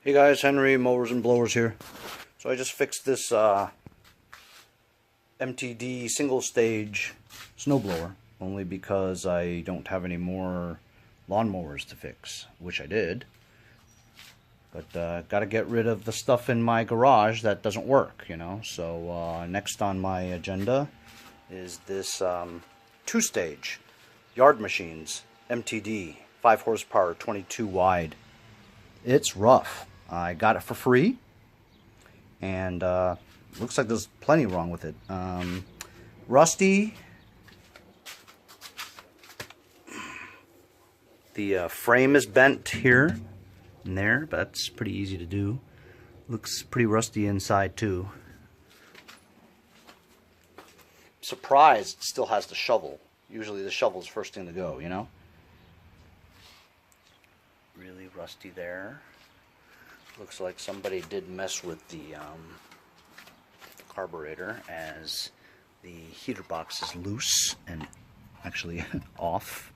Hey guys, Henry, Mowers and Blowers here. So I just fixed this Mtd single stage snowblower, only because I don't have any more lawnmowers to fix, which I did. But got to get rid of the stuff in my garage that doesn't work, you know. So next on my agenda is this 2-stage Yardmachines Mtd 5 horsepower 22 wide. It's rough. I got it for free, and looks like there's plenty wrong with it. Rusty. The frame is bent here and there, but that's pretty easy to do. Looks pretty rusty inside too. Surprised it still has the shovel. Usually the shovel's first thing to go, you know? Really rusty there. Looks like somebody did mess with the carburetor, as the heater box is loose and actually off.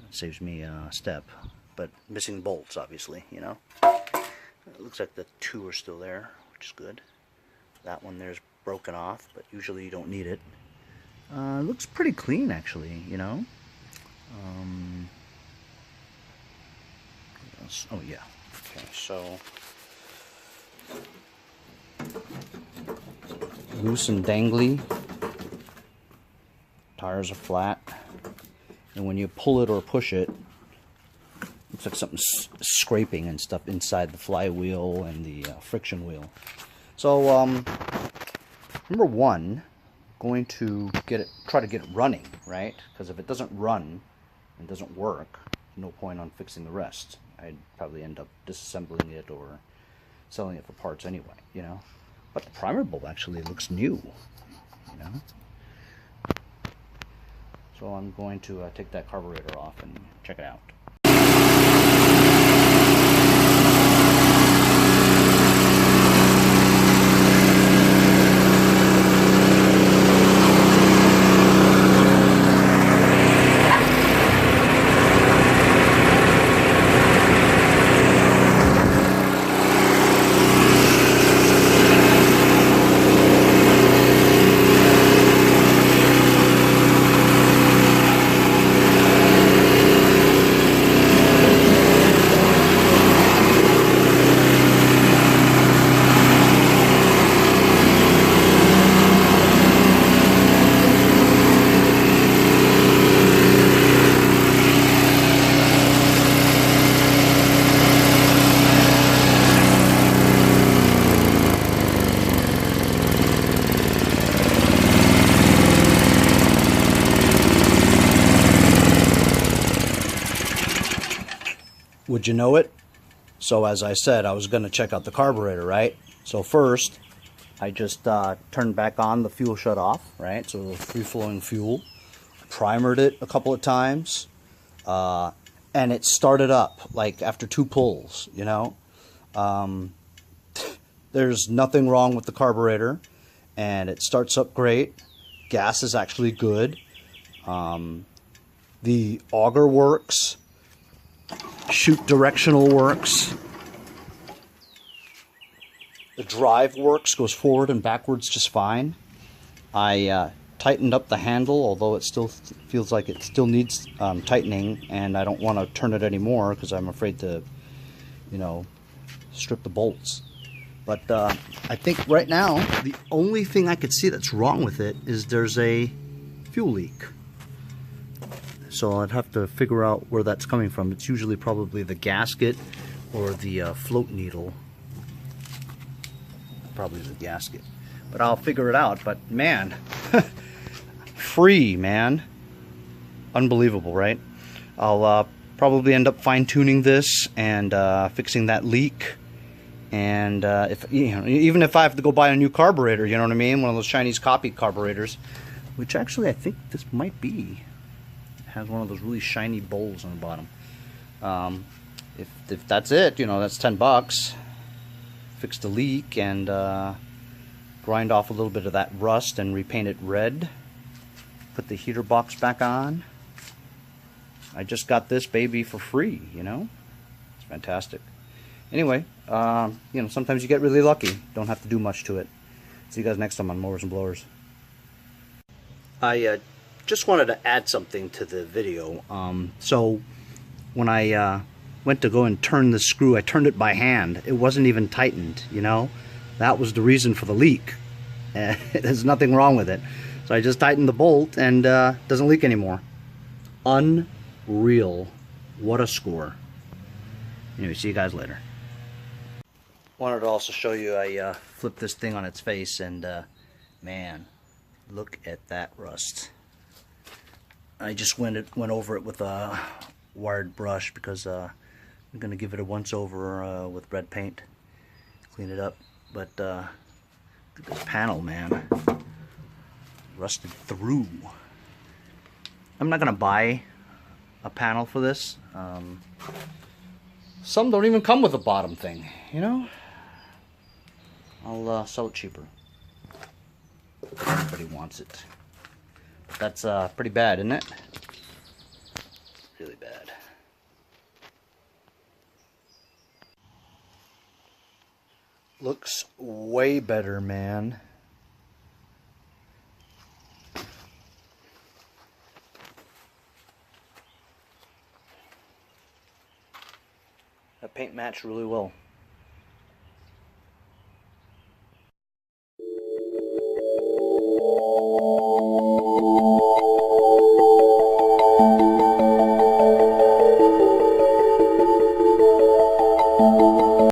It saves me a step, but missing bolts, obviously, you know. It looks like the two are still there, which is good. That one there's broken off, but usually you don't need it. It looks pretty clean, actually, you know. Oh yeah. Okay, so loose and dangly. Tires are flat, and when you pull it or push it, looks like something's scraping and stuff inside the flywheel and the friction wheel. So number one, going to try to get it running, right? Because if it doesn't run and doesn't work, no point on fixing the rest. I'd probably end up disassembling it or selling it for parts anyway, you know. But the primer bulb actually looks new, you know. So I'm going to take that carburetor off and check it out. Would you know it? So as I said, I was going to check out the carburetor, right? So first, I just turned back on the fuel shut off, right? So free-flowing fuel. Primered it a couple of times, and it started up like after 2 pulls, you know? There's nothing wrong with the carburetor, and it starts up great. Gas is actually good. The auger works. Chute directional works. The drive works, goes forward and backwards just fine. I tightened up the handle, although it still feels like it still needs tightening, and I don't want to turn it anymore because I'm afraid to, you know, strip the bolts. But I think right now the only thing I could see that's wrong with it is there's a fuel leak. So I'd have to figure out where that's coming from. It's usually probably the gasket or the float needle. Probably the gasket. But I'll figure it out. But man, free, man. Unbelievable, right? I'll probably end up fine-tuning this and fixing that leak. And if you know, even if I have to go buy a new carburetor, you know what I mean? One of those Chinese copied carburetors, which actually I think this might be. Has one of those really shiny bowls on the bottom. If that's it, you know, that's $10. Fix the leak and grind off a little bit of that rust and repaint it red. Put the heater box back on. I just got this baby for free, you know. It's fantastic. Anyway, you know, sometimes you get really lucky. Don't have to do much to it. See you guys next time on Mowers and Blowers. I just wanted to add something to the video. So when I went to go and turn the screw, I turned it by hand. It wasn't even tightened, you know. That was the reason for the leak. There's nothing wrong with it. So I just tightened the bolt and doesn't leak anymore. Unreal. What a score. Anyway, see you guys later. Wanted to also show you, I flipped this thing on its face, and man, look at that rust. I just went over it with a wired brush because I'm going to give it a once over with red paint, clean it up. But look at this panel, man, rusted through. I'm not going to buy a panel for this. Some don't even come with a bottom thing, you know. I'll sell it cheaper. Everybody wants it. That's pretty bad, isn't it? Really bad. Looks way better, man. That paint matched really well.